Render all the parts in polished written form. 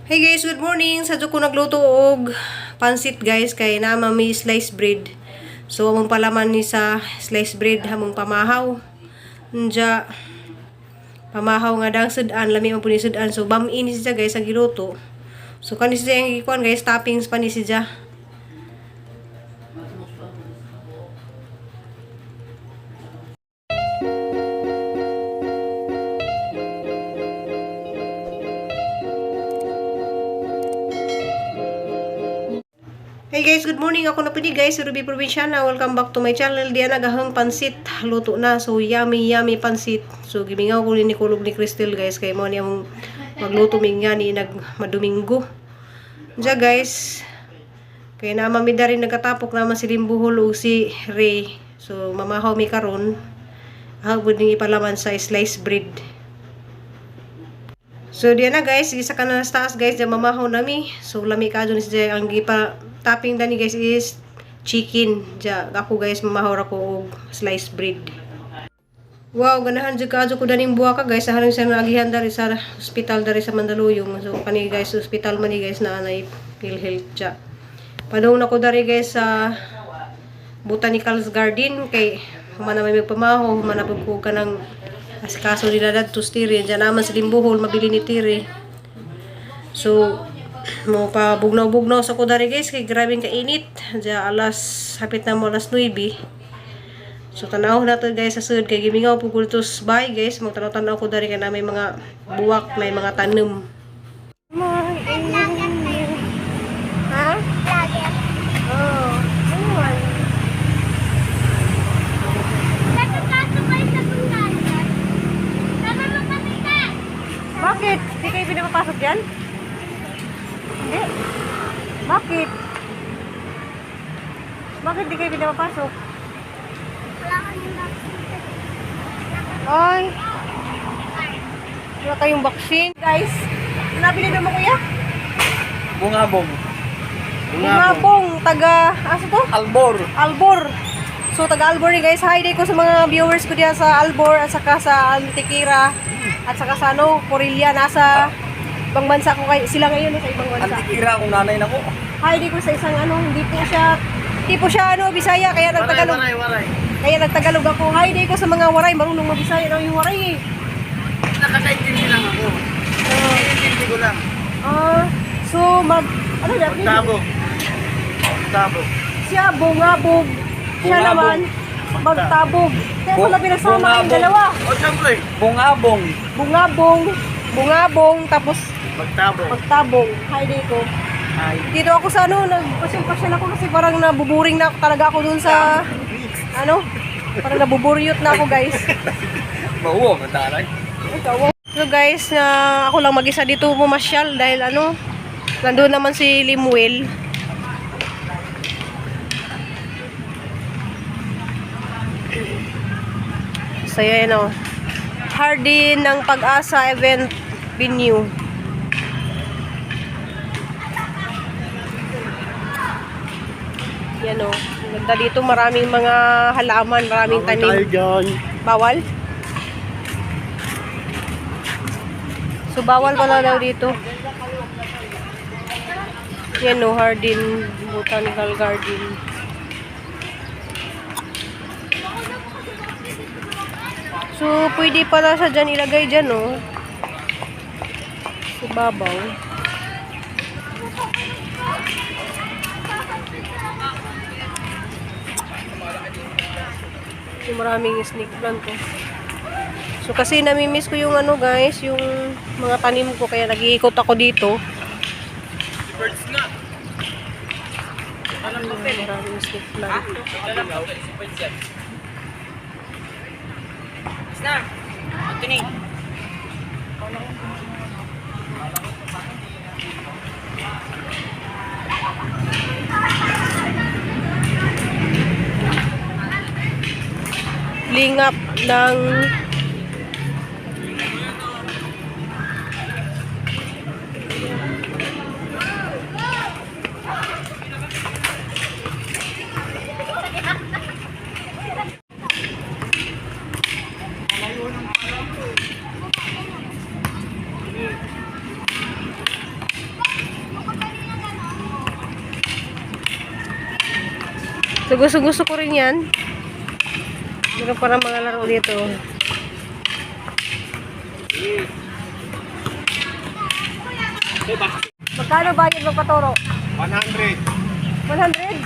Hey guys, good morning. Sadyo ko nagluto og pansit guys kay nama may sliced bread. So among palaman ni sa sliced bread hamong pamahaw. Nja pamahaw nga dang sudan lami man pud ni sudan. So bam-in siya guys ang giluto. So kani siya ang gikuan guys, toppings pa ni siya. Hey guys, good morning. Ako na pwede guys, Ruby Provinciana. Welcome back to my channel. Diyan nagahang pansit. Luto na. So yummy pansit. So gimingaw ko ni kulog ni Crystal guys. Kay mo niya mong magluto minga ni nagmaduminggo. Diyan guys. Kay naman mi dari nagkatapok naman si Limbuhol o si Ray. So mamahaw mi karon. Hagod ning ipalaman sa sliced bread. So diyan na guys, isa ka na sa taas guys, diyan mamahaw nami. So lami ka dun siya ang gipa topping dani guys is chicken. Diyan ako guys mamahaw ako og sliced bread. Wow, ganahan jud ka ko daning buwa ka guys, haring siya naagihan dari sa hospital dari sa Mandaluyong. So kani guys hospital man ni guys na anay PhilHealth diyan. Padung nako dari guys sa Botanical Garden kay humana may magpamahaw, humana pud ko kanang asikaso nila dadto tiri diyan naman sa Limbuhol mabili ni tiri. So mo pa bugnaw sa ko dari guys kay grabe ka init diyan hapit na mo alas 9. So tanaw na to guys sa sud kay gimingaw pud kultos bay guys magtanaw-tanaw ko dari kay na may mga buwak na mga tanom. Ha? Oh. Bakit? Di kayo pinapapasok dyan? Hindi. Bakit? Bakit di kayo pinapapasok? Wala kayong vaccine. Ay. Wala kayong vaccine. Guys, nabili naman kuya? Bungabong. Bungabong. Taga, asa to? Albor. Albor. So, taga Albor ni guys. Hi day ko sa mga viewers ko diyan sa Albor at saka sa Antiquera. At saka sa ano, Corelia, nasa ibang bansa ko kay sila ngayon sa ibang bansa. Antikira akong nanay na ko. Hi, di ko sa isang ano, hindi po siya ano, Bisaya, kaya nagtagalog. Waray. Kaya nagtagalog ako. Hi, di ko sa mga waray, marunong mag-Bisaya daw yung waray eh. Nakakaintindi lang ako. Nakakaintindi ko lang. So ano na? Magtabog. Siya, bungabog. Siya naman, magtabog. Kaya pala pinagsama ang dalawa. O siyempre, bungabong. Bungabong, tapos Magtabong. Hi, di ko. Ay. Dito ako sa ano, nagpasyal ako kasi parang nabuburing na talaga ako dun sa ano, parang nabuburyot na ako guys. Mauwag ang taray. So guys, ako lang mag-isa dito pumasyal dahil ano, nandun naman si Limuel. So yan o, Hardin ng Pag-asa Event Venue. Yan o, ganda dito, maraming mga halaman, maraming tanim. Bawal? So bawal pala daw dito. Yan o, Hardin Botanical Garden. So pwede pala sa dyan ilagay dyan o. Sa babaw. So maraming snake plant ko. So kasi namimiss ko yung ano guys, yung mga tanim ko kaya nag-iikot ako dito. Birds nga. Maraming snake plant. Snar. Anthony. Lingap ng So, gusto ko rin yan. Meron para mga laro dito. Magkano ba yung magpaturo? 100. 100?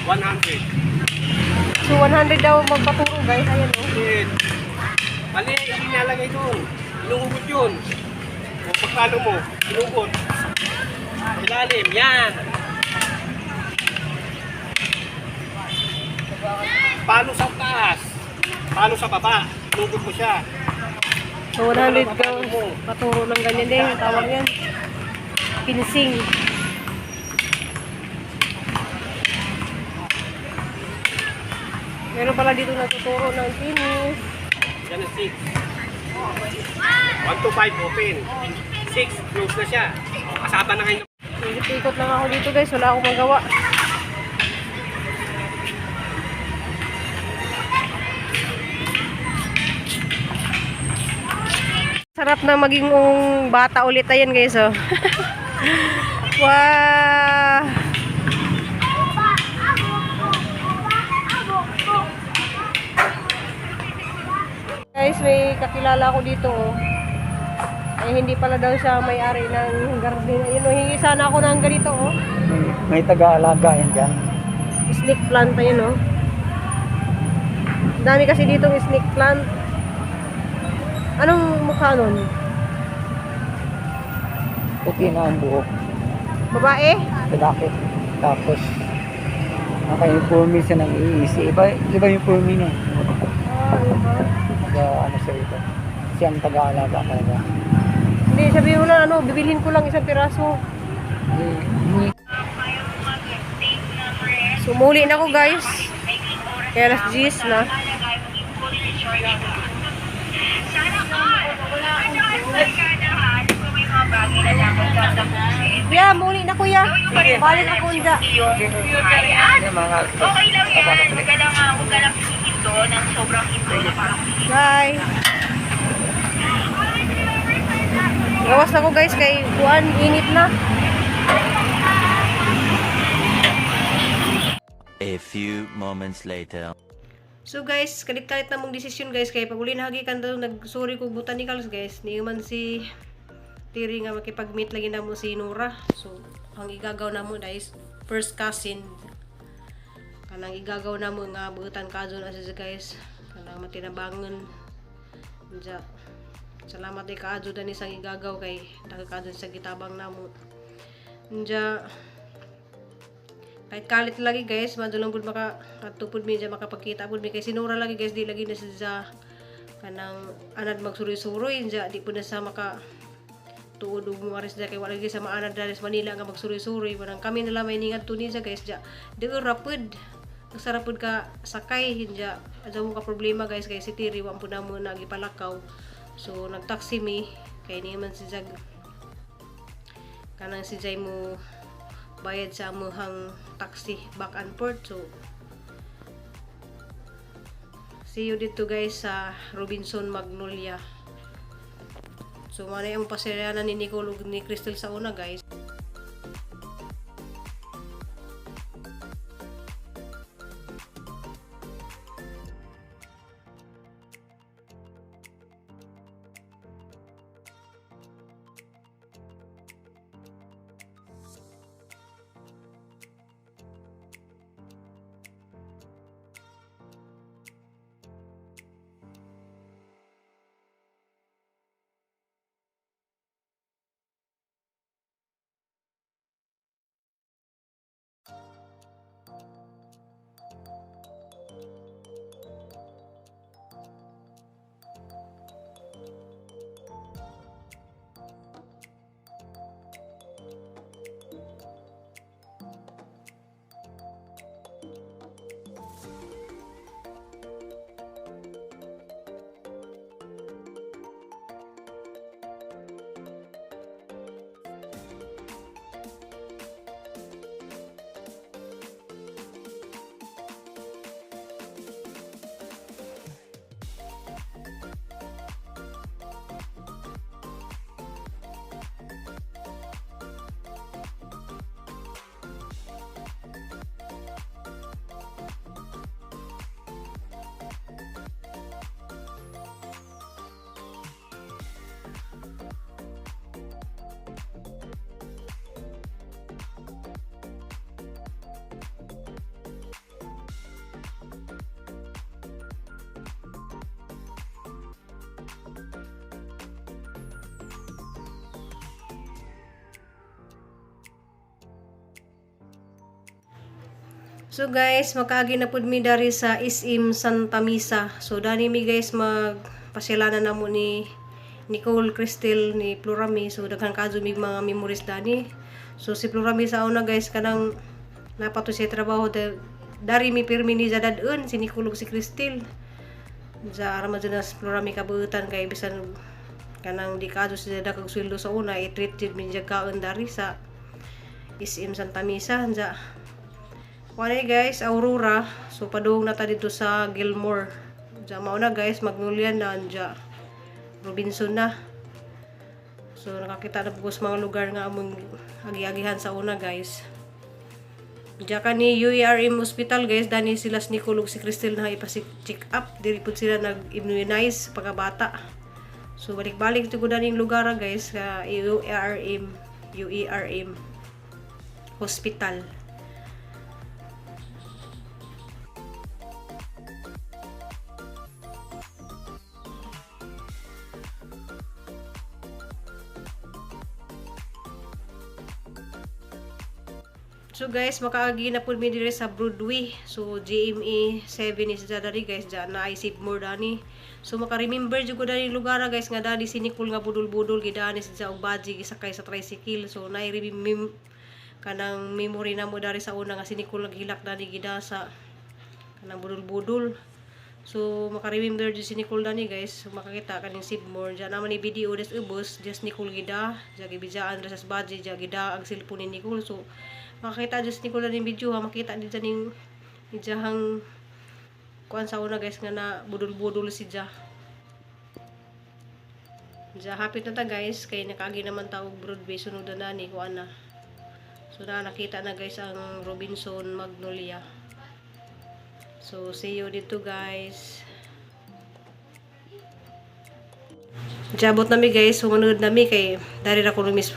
100. So, 100 daw magpaturo, guys. Ayan, oh. Mali, yung nilalagay doon. Inuhugot yun. O pagkano mo, inuhugot. Ilalim, yan. Paano sa taas? Paano sa baba? Inuhugot mo siya. So, 100 daw paturo ng ganyan din. Tawag yan. Pinsing. Meron pala dito natuturo ng tennis. Yan ang 6. 1 to 5 open. 6, close na siya. Kasama na kayo. Ikot lang ako dito, guys. Wala akong magawa. Sarap na maging bata ulit ayan, guys, oh. Wow. Guys, may kakilala ko dito, oh. Ay, hindi pala daw siya may-ari ng garden. Ayun, oh, hingi sana ako ng ganito, oh. May taga-alaga yan dyan. Snake plant, ayun, oh. Dami kasi dito ng snake plant. Anong mukha nun? Puti na ang buhok. Babae? Lalaki. Tapos, naka-informe siya ng iisi. Iba yung informe niya. Ah, iba. Ano siya ito. Siya ang taga-alaga talaga. Hindi, sabihin mo na, bibilhin ko lang isang piraso. Sumuli na ako, guys. Kaya alas 10 na. Kuya, muli na kuya. Balik ako unja. Yung mga Okay lang yan. Huwag ka lang hinto ng sobrang hinto na parang Bye. Gawas na ko, guys, kay Juan, init na. A few moments later. So guys, kalit-kalit na mong desisyon, guys, kay pag uli nahagikan daw nag-sorry ko botanicals, guys. Ni man si Tiri nga makipag-meet lagi na mo si Nora. So ang igagaw na mo guys, first cousin. Kanang igagaw na mo nga buutan kadto na siya, guys. Kanang matinabangon. Unja. Salamat kay kadto dani sang igagaw kay kadto sa gitabang namo. Unja kahit kalit lagi, guys, madulong pud maka katupod mi dyan makapagkita pud mi kay sinura lagi, guys, di lagi na sa kanang anad magsuroy-suroy dyan, di pud na sa maka tuod ug mga res kay wala lagi sa maanad dali sa Manila nga magsuroy-suroy manang kami nila may ningad tunin sa, guys, dyan di rapid sarap pud ka sakay dyan adto mo ka problema, guys, kay si Tiri wa pud na mo nagipalakaw. So nagtaksi mi kay ni man si Jag kanang si Jay mo bayad sa amuhang taxi back and forth. So see you dito, guys, sa Robinson Magnolia. So manay ang pasiryanan ni Nicole ug ni Crystal sa una, guys. So guys, makaagi na pud mi dari sa SM Santa Misa. So dani mi guys magpasyalanan namo ni Nicole Cristel ni Plurami. So daghan kadto mi mga memories dani. So si Plurami sa una guys kanang napato siya trabaho dari mi pirmi ni dadun si Nicole ug si Cristel. Sa aramadunas Plurami kabuutan kay bisan kanang di kadto siya dakag sweldo sa una i-treat jud mi jagaon dari sa SM Santa Misa. Ja wala guys, Aurora. So padung na ta dito sa Gilmore. Ja mao na guys, Magnolia na ja. Robinson na. So nakakita na po sa mga lugar nga among agi-agihan sa una guys. Ja kani UERM Hospital guys, dani sila si Nicole ug si Cristel na ipasi-check up. Diri pud sila nag-immunize pagkabata. So balik-balik jud daning lugar guys sa UERM Hospital. So guys, makaagi na pud mi dire sa Broadway. So GMA 7 is dari guys, dyan na isip more dani. So maka-remember jud ko dani lugar guys nga dani si Nicole nga budol-budol gidani sa og baji gisakay sa tricycle. So kanang memory na mo dari sa una nga si Nicole naghilak dani gida sa kanang budol-budol. So maka-remember jud si Nicole dani guys. So makakita kaning Sibmore dyan naman ni video des ubos just Nicole gida, jagi bijaan sa baji jagi gida ang cellphone ni Nicole. So makakita just Nicole na video ha, makita din dyan yung ijahang kuan sa una guys nga na budol-budol si Ja. Ja hapit na ta guys kay nakaagi naman ta og Broadway sunod na ni kuan na. So nakita na guys ang Robinson Magnolia. So see you dito guys. Jabot nami guys, sumunod nami kay dari ra ko lumis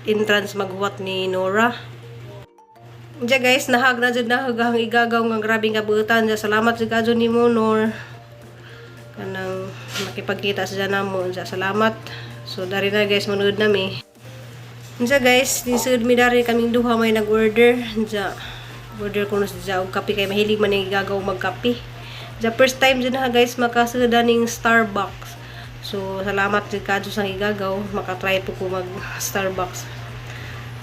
entrance maghuwat ni Nora. Diya guys, nahag na dyan nahagahang igagaw nga grabing kabuutan. Diya salamat dyan kadyo ni mo, Nor. Kanang makipagkita sa dyan mo. Diya salamat. So, dari na guys, manood nami. Diya guys, nisud mi dari kaming duha may nag-order. Diya, order ko na siya og kape kay mahilig man yung igagaw magkape. Diya, first time dyan na guys, makasuda ning Starbucks. So, salamat dyan kadyo sa igagaw. Makatry po ko mag-Starbucks.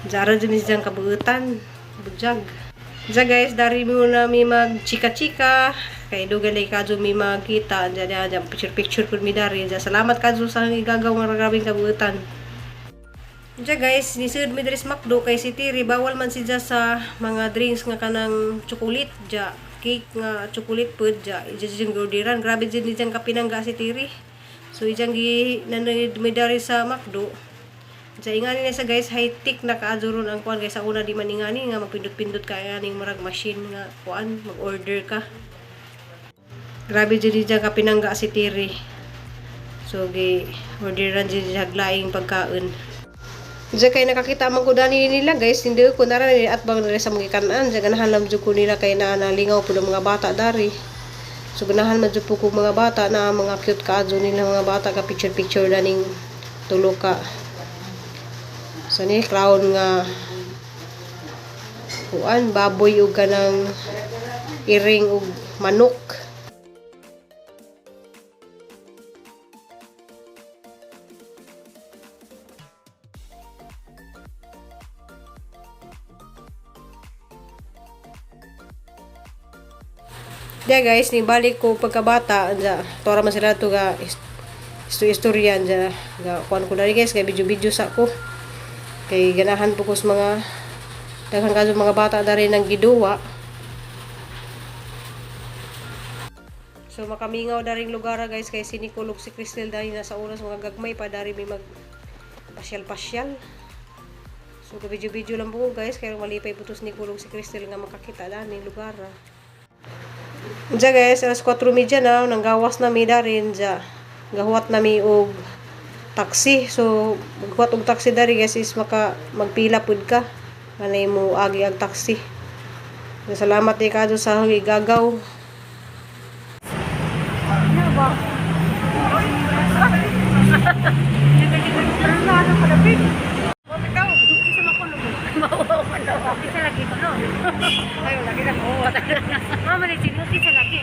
Diya, ara dyan siya kabuutan. Bujag. Diya guys, dari muna mi mag chika-chika. Kay dugalay kadyo mi magkita. Diya picture-picture po mi dari. Diya salamat kadyo sa igagaw nga grabing kabuutan. Diya guys, nisud mi dari sa McDo kay si Tiri. Bawal man si Diya sa mga drinks nga kanang chocolate. Diya cake nga chocolate po. Diya ijang gordiran. Grabe dyan dyan kapinangga si Tiri. So ijang nanay mi dari sa McDo. Sa ingani na sa guys, high-tech na kaadzuron ang kuan guys. Sa una di man ingani nga mapindot-pindot ka aning marag machine nga kuan mag-order ka. Grabe jud diyan ka pinangga si Tiri. So gi orderan jud haglaing pagkaon. Diyan kay nakakita man ko dani nila guys, hindi ko na rin at bang sa mga kanan. Diyan ganahan lang jud ko nila kay nalingaw pud mga bata dari. So ganahan man jud po ko mga bata na mga cute kaadzo nila mga bata ka picture-picture daning tulo ka. So ni crown nga kuan baboy ug kanang iring ug manok. Diya guys, ni balik ko pagkabata, anja tora man sila to ga istorya anja ga kuan ko dali guys kay video-video sa ko. Kay ganahan po ko sa mga daghang kaso mga bata dari ng giduwa. So makamingaw daring lugar guys kay si Nicole ug si Cristel dari na sa oras mga gagmay pa dari may mag pasyal-pasyal. So video-video lang po guys kay malipay putos ni Nicole ug si Cristel nga makakita daning lugar. Diya guys, alas 4:30 na nanggawas na mi darin diya. Gahuwat na mi og taxi. So, maghuwat og taxi dari guys is magpila pud ka. Manay mo agi ang taxi. Salamat kay kadto sa igagaw. Ano ba? Ano Isa lagi ko, no? Ayaw, lagi na ko. Mama, nagsinuti sa lagi.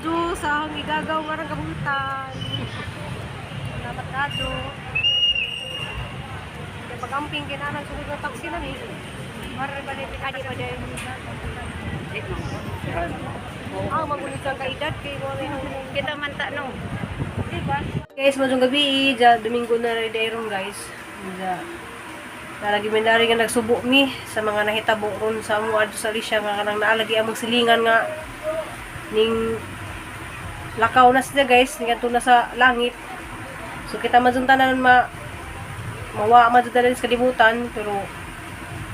Diyos, ang igagaw nga ng kabutan. Salamat na, Diyos. Kaya pag-amping kinanang sunod ng taksi na ni. Maray ba nito? Adi pa dahil magulit ang kaedad kay kita man tanong. Diba? Guys, madung gabi, Domingo na rin dayron guys. Nalagi man dari nga nagsubo mi sa mga nahitabo ron sa amo adto sa Alicia nga kanang naalagi among silingan nga ning lakaw na sila guys, ning adto na sa langit. So kita man tanan mawa man dali sa kalibutan pero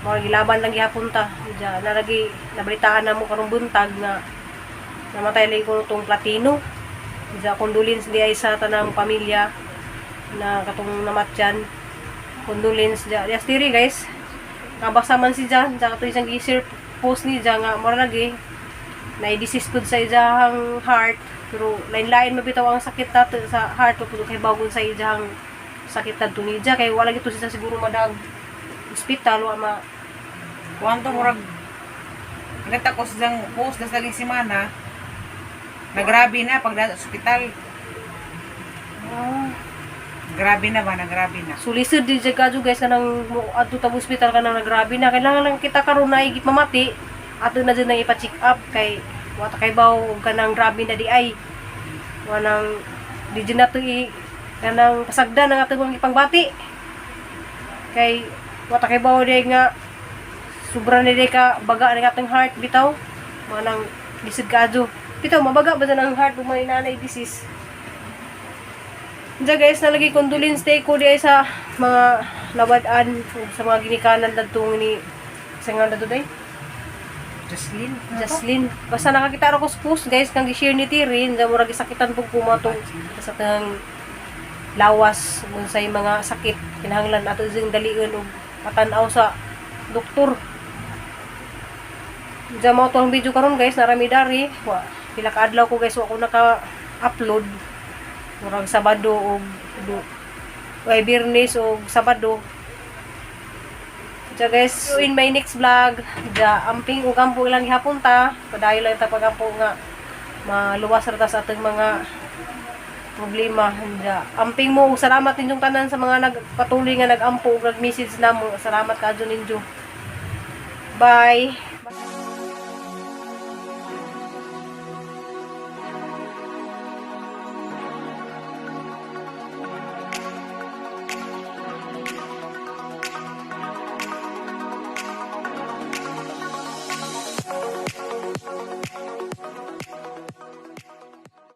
mga gilaban lang gihapon ta. Nalagi nabalitaan na mo karong buntag nga namatay lang ko tong Platino. Condolence di ay sa tanang pamilya na katong namatyan. Condolence di astiri guys. Kabasa man si Jan, kato isang gi-share post ni Jan nga mura lagi na-disease pod sa ijahang heart pero lain-lain mabitaw ang sakit nato sa heart pud kay bawgon sa ijahang sakit nato ni Jan kay wala gito siya siguro madag hospital wa ma Kuwanto murag nagta ko sa post das laging semana. Nagrabe na pag sa ospital. Grabe na ba? Nagrabe na. so lisod di jaga guys kanang adto ta hospital kanang nagrabe na kailangan lang kita karon na igit mamati ato na dyan na ipa-check up kay wata kay baw kanang grabe na di ay wanang di dyan na to kanang pasagdan ang atong ipangbati kay wata kay baw di nga sobra na di ka baga ng atong heart bitaw manang lisod ka adto bitaw mabaga ba ang heart kung may nanay disease. Diyan guys, nalagi condolence day ko di ay sa mga labad-an sa mga ginikanan dadtong ni sa nga dadto day Jaslyn. Basta nakakita ako sa post guys kang gi-share ni Tirin, da murag gisakitan pug kumatong sa tang lawas unsay mga sakit kinahanglan ato ding dalion og patanaw sa doktor. Diyan mo to ang video karon guys, narami dari. Pila ka adlaw ko guys wa ko naka-upload. Murag Sabado o Biyernes o Sabado. Diya guys, in my next vlog, diya amping o kampo ilang gihapon ta. Padayon lang ta pagampo nga maluwas ra ta sa atong mga problema. Diya amping mo ug salamat ninyong tanan sa mga nagpatuloy nga nagampo ug nag-message namo. Salamat kaadto ninyo. Bye.